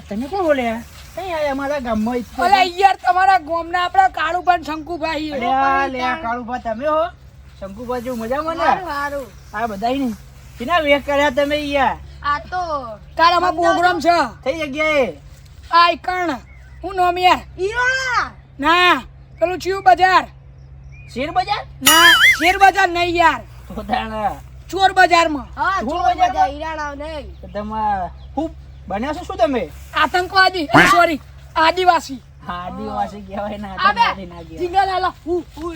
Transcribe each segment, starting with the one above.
તમે કોણ બોલ્યા કઈ આયા અમારા ગામમાં અલે યાર તમારા ગામના આપડા કાળુભાઈ શંકુભાઈ અરે આ લે આ કાળુભા તમે હો શંકુભા જો મજામાં ને સારું આ બધાય ને કિના વેખ કર્યા તમે યાર આ તો તારામાં પ્રોગ્રામ છે કઈ જગ્યાએ આ કણ હું નોમ યાર ઈરોળા ના પેલું ચિયું બજાર શેર બજાર ના શેર બજાર નહીં યાર તો તાણા ચોર બજારમાં હા ચોર બજાર ઈરાણા નહીં તો તમે ખૂબ બન્યા છો શું તમે આતંકવાદી સોરી આદિવાસી આદિવાસી કહેવાય ને આતંકવાદી ના કહેવાય જીંગાલાલા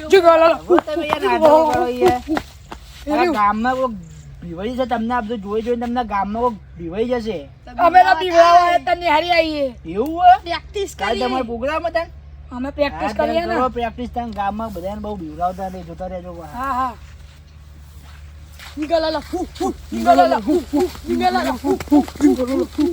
જીંગાલાલા તમે યાર નાટક કરો યાર આ ગામમાં કોઈ ભીવાઈ છે તમને આ બધું જોઈ જોઈને તમને ગામમાં કોઈ ભીવાઈ જશે અમે તો બીવડાવા તને હારી આવીએ એવું હોય પ્રેક્ટિસ કાલ કરીએ તમારો પ્રોગ્રામ હતા અમે પ્રેક્ટિસ કરીએ ને પ્રેક્ટિસ થાય ગામમાં બધાને બહુ બીવડાવતા રહે જોતા રહેજો હા હા જીંગાલાલા જીંગાલાલા જીંગાલાલા જીંગાલાલા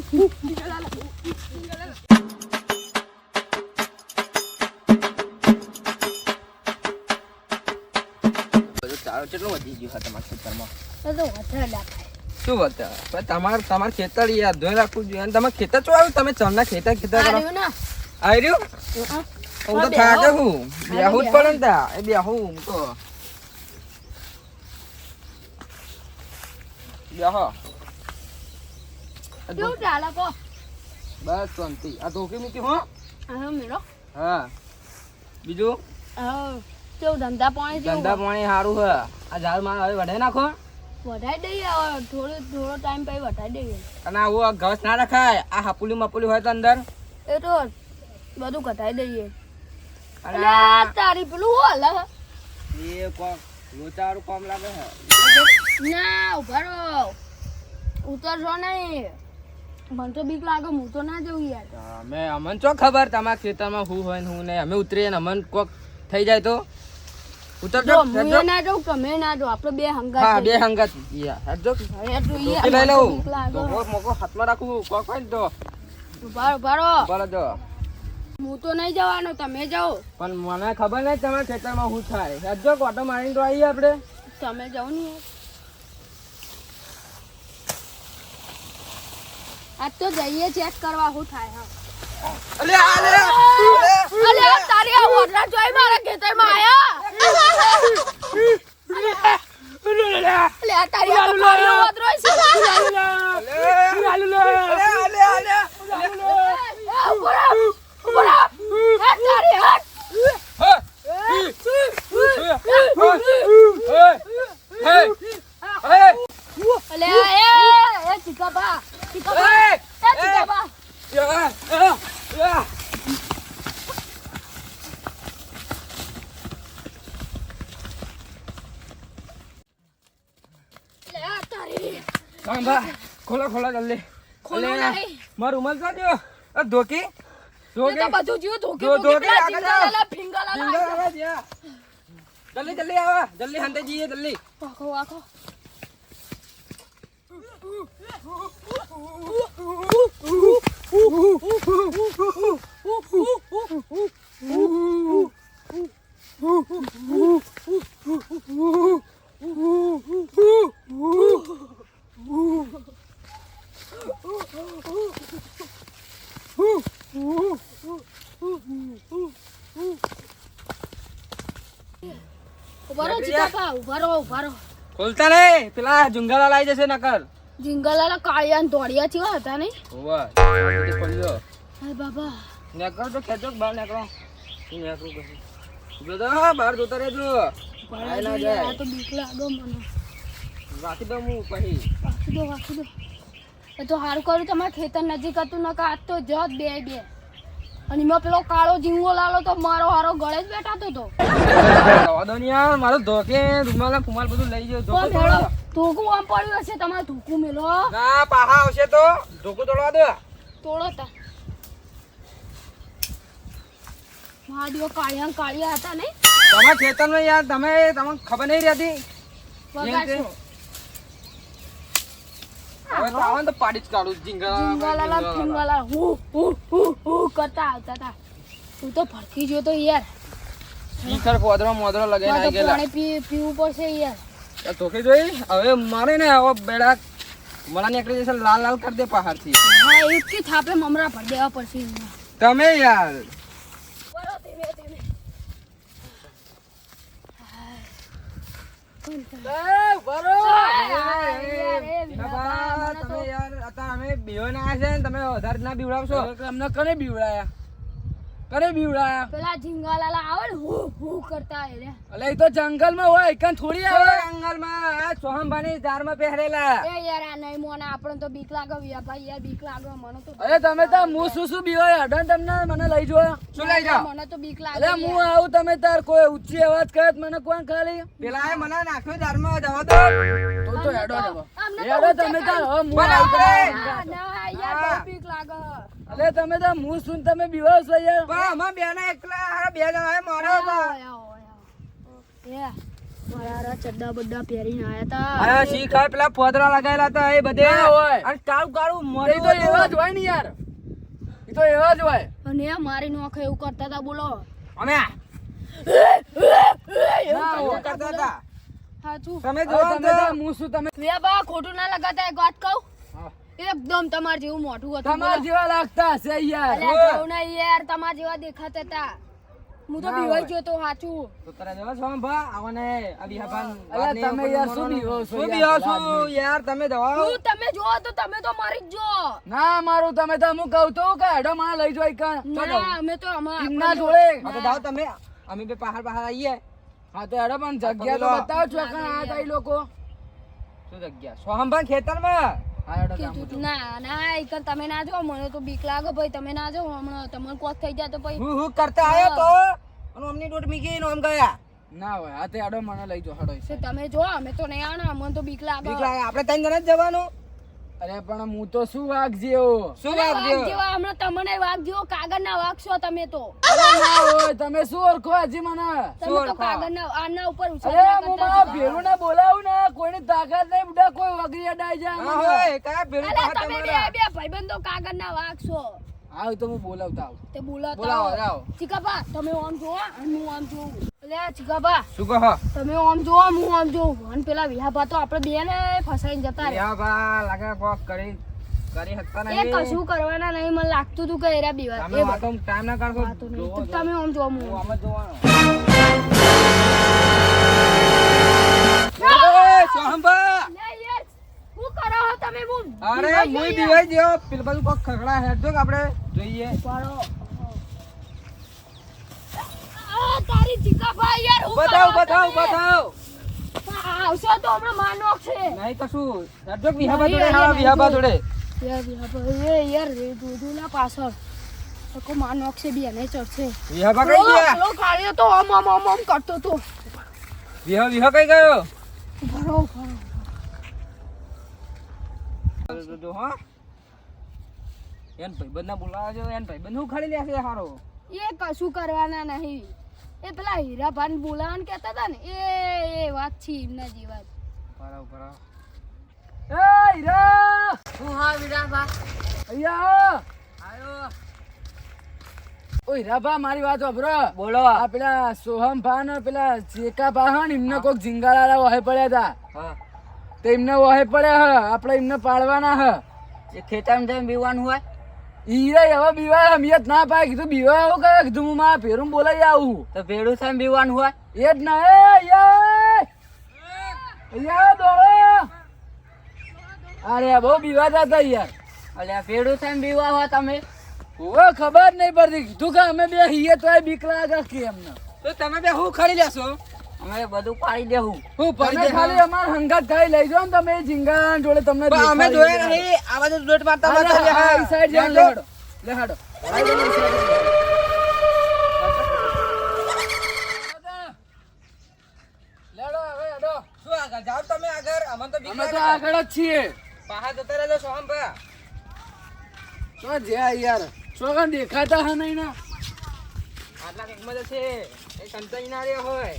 કેટલું વધી ગયું છે તમારા ખેતરમાં તો વધારે લાગે શું વધારે તમાર ખેતર યાર ધોઈ રાખવું જોઈએ અને તમે ખેતર ચો આવ્યું તમે ચમના ખેતર ખેતર કરો આવ્યું ને આવ્યું હું તો થાકે હું બેહું જ પડે ને તા એ બેહું હું તો બેહો કેવું ચાલે કો બસ શાંતિ આ ધોકી મૂકી હો હા મેરો હા બીજું કેવું ધંધા પાણી ધંધા પાણી સારું છે આ ઝાડ માં હવે વઢાઈ નાખો વધારી દઈએ હવે થોડો ટાઈમ પછી વધારી દઈએ અને આવું ઘાસ ના રખાય આ હાપુલી મપુલી હોય તો અંદર એ તો બધું ઘટાઈ દઈએ અને અલ્યા તારી પેલું હોલ એ કોમ લોચાવાળું કોમ લાગે છે ના ઉભા રહો ઉતરશો નહીં મને તો બીક લાગે હું તો ના જઉં યાર અમે અમને ચો ખબર તમારા ખેતરમાં શું હોય ને શું નહીં અમે ઉતરીએ ને અમને કોક થઈ જાય તો ઉતરજો હું ના જાઉં તમે ના જાઓ આપણે બે હંગાત હા બે હંગાત હેડજો લઈ લઉં તો મોકો હાથમાં રાખું કોક હોય ને તો ઉભા રહો બરાબર હું તો નહીં જવાનો તમે જાઓ પણ મને ખબર નહીં તમારા ખેતરમાં શું થાય હેડજો કોટો મારીને તો આવીએ આપણે તમે જાઓ ને આજ તો જઈએ ચેક કરવા શું થાય હા અલે તારી આ ઓટલા જોઈ મારા ખેતરમાં આયા અલે આ તારી આ મારી ઓટરો છે ઉભરા હટ તારી હટ અલે એ ચીકાબા ચીકાબા ખોલો ખોલો જલ્દી ખોલો નહીં મારું રૂમાલ તો દો આ ધોકી એ તો બધું જીવ ધોકે ફિંગલાલા જલ્દી જલ્દી આવા જલ્દી હંતે જઈએ જલ્દી આખો આખો ઉભા રહો ખોલતા રે પેલા જુંગાલા લાઈ જશે નકર જીંગલાલા કાળિયા ને દોડિયા જેવા હતા નહીં ઓવા ખોલી દો અરે બાબા નેકર તો ખેંચો બહાર નેકરો નેકરો પછી જો તો બહાર જોતા રહેજો આય ના જાય આ તો બીક લાગે મને રાખી દો હું પછી રાખી દો એ તો સારું કર્યું તમારે ખેતર નજીક હતું નકા આજ તો જત બે અને એમાં પેલો કાળો જીંગો લાલો તો મારો હારો ગળે જ બેઠાતો તો દો ને યાર મારો ધોકે રૂમાલ ને કુમાલ બધું લઈ ગયો ધોકો તોડો ધોકું આમ પડ્યું હશે તમારે ધોકું મેલો ના પાહા આવશે તો ધોકો તોડવા દો તોડો તા માડીઓ કાળિયા હતા નહીં તમારા ખેતરમાં યાર તમને ખબર નહીં રહેતી વગાડશો હવે તો આવો ને તો પાડી જ કાઢું જીંગાલાલા હું કરતા આવતા હતા તું તો ભડકી ગયો તો યાર શીખર કોદરો મોદરો લગાઈને આવી ગયેલા પાણી પીવું પડશે યાર ધોકે જોઈ હવે મારે ને આવો બેડા મને નીકળી જશે લાલ લાલ કરી દે પહાડથી. હા એકી થાપે મમરા ભર દેવા પડશે તમે યાર બરો ધીમે ધીમે તમે યાર અત્યારે અમે બીવાના આવ્યા છે ને તમે વધારે ના બીવડાવશો. અમને કને બીવડાયા કને બીવડાયા પેલા ઝીંગાલાલા આવે ને હું કરતા એ અલે એ તો જંગલમાં હોય કન થોડી આવે જંગલમાં આ સોહમભાની ઝાડમાં પહેરેલા. યાર આ નહીં મોને આપણને તો બીક લાગે ભાઈ યાર બીક લાગે મને તો અરે તમે તો હું શું બીવાય અડન તમને મને લઈ જો શું લઈ જાઓ? મને તો બીક અરે લાગે હું આવું તમે તાર કોઈ ઊંચી અવાજ કરે તો મને કોણ ખાલી પેલા એ મને નાખ્યો ઝાડમાં જવા દો. તો હેડો જવો અમને તો હેડો ઊંચે તમે તાર હવે હું બરાબર. આવું ના, ના યાર બહુ બીક લાગે અરે તમે તો હું શું તમે બીવાવ છો યાર પણ અમે બેના એકલા હારા બે જણા માર્યો હતા. ચડ્ડા બડ્ડા પહેરીને આયા તા અરે શી ખાય પેલા પોદરા લગાયેલા હતા એ બધે ના હોય. અને કાળું કાળું એ મોઢું તો એવા જ હોય ને યાર એ તો એવા જ હોય અને એ મારી નોખે એવું કરતા હતા બોલો અમે ના એવું હોય. કરતા હતા. સાચું તમે હવે જોવો તમે તો તો હું શું તમે વે બા ખોટું ના લગાતા એક વાત કહું હા. એકદમ તમાર જેવું મોઢું હતું તમાર જેવા લાગતા હશે યાર અલ્યા કહું ને યાર તમાર જેવા દેખાતા હતા હું તો ના બીવાઈ હોય. ગયો તો સાચું તો તારા જેવા સોહમભા આવને આ બિહાભાન અલા, તમે યાર શું બીવો છો શું યાર? બીવો છો યાર તમે દવા હું તમે જો તો તમે તો મારી જ જો ના મારું તમે તો હું કહું તો કે હેડો મને લઈ જોઈ કણ ના અમે તો એમના જોડે હા તો જાઓ તમે અમે બે પહાડ પહાડ આવીએ. હા તો હેડો પણ જગ્યા તો બતાવો છો કણ આ તા ઈ લોકો શું જગ્યા સોહમભા ખેતરમાં હા હેડો ગામ કીધું ના ના ઈકન તમે ના જો મને તો બીક લાગે ભાઈ તમે ના જો હમણાં તમને કોક થઈ જાય તો ભાઈ હું કરતા આયો તો અને અમની દોટ મીકી નો આમ ગયા. ના હોય હા તો હેડો મને લઈ જો હેડો ઈ તો તમે જો અમે તો નહીં આના મને તો બીક લાગે બીક લાગે આપણે ત્રણ જણા જ જવાનું. અરે પણ હું તો શું વાઘ જેવો શું અરે વાત વાઘ જેવા હમણાં તમને વાઘ જેવો કાગળના વાઘ છો તમે તો અરે ના હોય તમે શું ઓળખો હજી મને તમે તો ઓળખો? કાગળના આના ઉપર અરે ઉછળતા હું કરતા મારા હતા. ભેરું ને બોલાવું ને કોઈની તાકાત નહીં બુડા કોઈ વગરી અડાઈ જાય હા મને. હોય કયા ભેરું અલા, પહાડ તમે તમારા? બે ભાઈબંધો કાગળના વાઘ છો આવ તો હું બોલાવતા આવું તે બોલાતા બોલાવો જાઓ. ચીકાબા તમે આમ જોવો અને હું આમ જોઉં એટલે ચીકાબા શું કહો? તમે આમ જોવો હું આમ જોઉં અને પેલા વિહાબા તો આપણે બે ને ફસાઈને જતા રહ્યા બિહાભા લાગે કોક કરી શકતા એ નહીં. કશું કરવાના નહીં મને લાગતું હતું કે એરા બીવા તમે વાતો ટાઈમ ના કાઢો. વાતો નહીં જોવો, તો જોવો. તમે આમ જોવો હું હું આમ જ જોવાનો. એ, સોહમભા! લે યાર શું કરો છો તમે હું અરે બીવાઈ મુઈ ગયો બીવાઈ ગયો પેલું બધું કોક ખગડા હેડજો કે આપણે જોઈએ. યાર. પાડો. આ તારી ચીકાબા યાર હું બતાવ કરો બતાવ તમે? બતાવ. આવશો તો હમણાં માનો છે નહીં તો શું હેડજો કે વિહાભા નહીં, જોડે નહીં, હા નહીં, વિહાભા નહીં. જોડે. યાર વિહાબા એ યાર રે દૂધુના પાછળ તો માનો છે બી એને ચડશે વિહાભા કઈ ગયા? પેલો કાળિયો તો આમ આમ આમ આમ કરતો તો વિહા કઈ ગયો? ભરો ભરો જો હા એન ભાઈબંધ ના બોલાવજો એન ભાઈબંધ હું ખાલી લેશે હારો. એ કશું કરવાના નહીં એ પેલા હીરાભાન બોલાવાનું કહેતા હતા ને એ વાત છે એમના જેવા જ. બરાબર બરાબર. એ હીરા હું હા હીરાભા અહીંયા આયો ઓ હીરાભા મારી વાત સાંભળો બોલો. આ પેલા સોહમ ભા ને પેલા ચેકા ભા હે ને એમને કોક ઝીંગાલાલા વહે પડ્યા હતા હા તો એમને વહે પડ્યા હ આપણે એમને પાડવાના હ એ ખેતરમાં જઈને બીવાનું હોય. હીરા હવે બીવા હમિયત ના પાય કીધું બીવા આવું કરે કીધું હું મારા ભેરું બોલાઈ આવું તો ભેડું થઈને બીવાનું હોય. એ જ ના એ યાર દોડો અરે બહુ બીવાતા હતા યાર અલ્યા ભેડું થઈને બીવા હોય તમે. ઓ ખબર નહીં પડતી કીધું કે અમે બે હીએ તો બીક લાગે કે એમને તો તમે બે હું ખરી લેશો? અમે બધું પાડી દેવું. હું તમે ખાલી અમાર હંગાત ખાઈ લઈ જાઓ ને તમે ઝીંગા જોડે તમને પણ અમે દેખાડી જોયા દે. નહીં આ બાજુ દોટ મારતા અરે મારતા હા, ઈ સાઈડ જાઓ, લે હાડો. લે હાડો. લેડો, હવે હેડો. શું આગળ જાઓ તમે આગળ અમને તો બીક અમે તો લાગે. આગળ જ છીએ બહાર જતા રહેજો સોહમભા. તો જ્યાં યાર છોકરા દેખાતા હા નહીં ના આટલા કંઈકમાં જશે એ સંતાઈ ના રહ્યો હોય.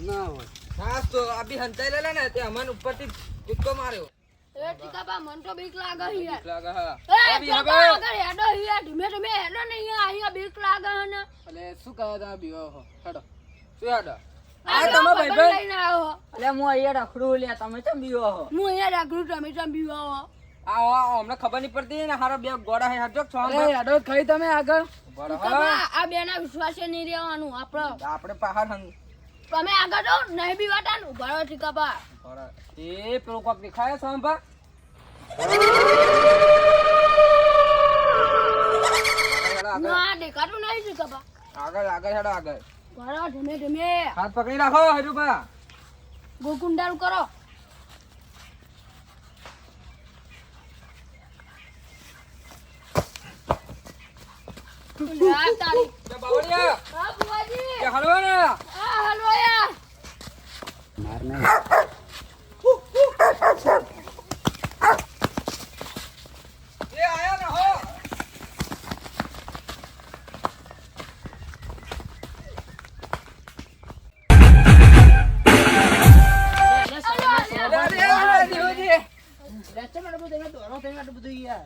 ના હોય હા તો આ બી હંતાઈ લેલા ને તે અમન ઉપરથી કૂદકો માર્યો. એ ટીકાબા મન તો બીક લાગે યાર લાગે હા. એ અભી ચોકા હવે આગળ હેડો યાર ધીમે ધીમે હેડો ને અહીંયા બીક લાગે ને એટલે શું કહો તમે બીવા હો હેડો શું હેડો? આ તમે ભાઈબંધ ભાઈબંધ? લઈને આવ્યો અલ્યા હું અહીંયા રખડું લ્યા તમે કેમ બીવો હો? હું અહીંયા રાખું તમે તમે બીવા અમને ખબર નહીં પડતી ને હારો બે ગોડા હે હાચો છો અરે હેડો ખાઈ તમે આગળ આ બેના વિશ્વાસે નહીં રહેવાનું આપણે આપણે પહાડ હંગ તમે આગળ જો નહીં બી વાટાનું ઉભા રહો ઠીકાબા એ પેલો કોક દેખાય સોમભા ના દેખાતું નહીં ઠીકાબા આગળ આગળ હેડો આગળ ઉભા રહો ધીમે ધીમે હાથ પકડી રાખો હજુભા ગોકુંડારું કરો લે આ તારી બાવળિયા હા બુવાજી કે હલવા ને આ હલવાયા એ આયા ને હો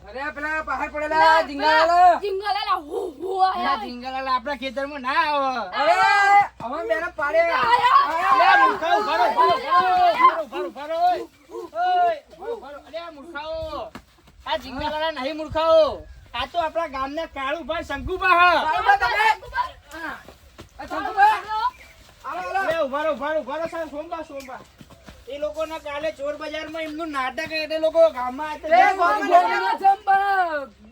અરે પેલા પહાડ પડેલા જીંગાલાલા જિંગલાલા હુ હુ આયા આપણા ખેતરમાં ના આવો અરે અમે બેને પાડે લે, મૂર્ખાઓ, ઉભા રહો, ઉભા રહો, ઓય. ઓય, ઉભા રહો. અરે, મૂર્ખાઓ. આ જીંગાલાલા નહીં મૂર્ખાઓ. આ તો આપણા ગામના કાળુભાઈ શંકુભા હા. અરે, ઉભા રહો, સાહેબ, સોમબા. એ લોકોના કાલે ચોર બજારમાં એમનું નાટક એટલે લોકો ગામમાં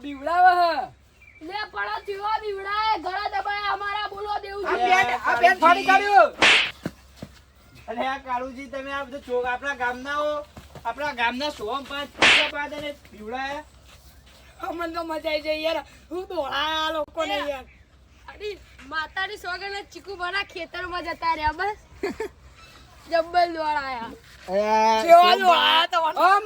બીવડાવા લે પડો જીવા બીવડાય ઘણા દબાય અમારા બોલો દેવું છે આ પેટ ફાડી કાઢ્યો અરે આ કાળુજી તમે આ બધું ચોક આપણા ગામના સોમ પાંચ અને પીવડાયા અમને તો મજા આવી જાય યાર હું દોડાયા લોકોને યાર અડી માતાની સોગને ચીકુ બના ખેતરમાં જતા રહ્યા બસ જબ્બલ દોડાયા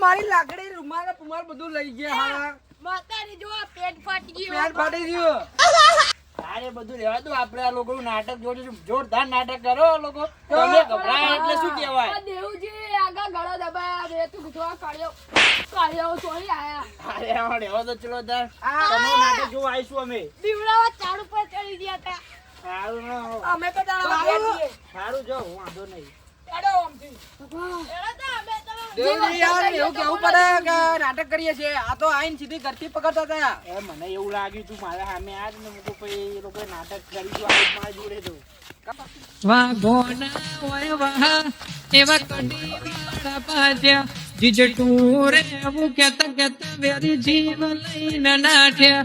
મારી લાકડી રૂમાલ પુમાલ બધું લઈ ગયા હા માતાની જો આ પેટ ફાટી ગયું પેટ ફાટી ગયું અરે બધું રહેવા દો આપણે આ લોકોનું નાટક જોરદાર નાટક કરો લોકો તમે ગભરાય એટલે શું કહેવાય આ દેવજી આગા ગળા દબાયા રે તું કીધું આ કાળિયો ચોરી આયા અરે આ રહેવા દો ચલો તાર તમારું નાટક જોવા આવીશું અમે બીવડાવા ઝાડ ઉપર ચડી ગયા હતા સારું ના અમે તો દાડા સારું જો હું વાંધો નહીં દેવજી યાર એવું કેવું પડે કે નાટક કરીએ છીએ આ તો આઈન સીધી ઘરથી પકડતા હતા એ મને એવું લાગ્યું તું મારા સામે આજ ને હું કહું પછી એ લોકોએ નાટક કરીશું આ મારા જોડે તો વાઘોના હોય વાહ એવા કડી વાળા પાછ્યા જીજટું રે એવું કેતા વેરી જીવ લઈને નાઠ્યા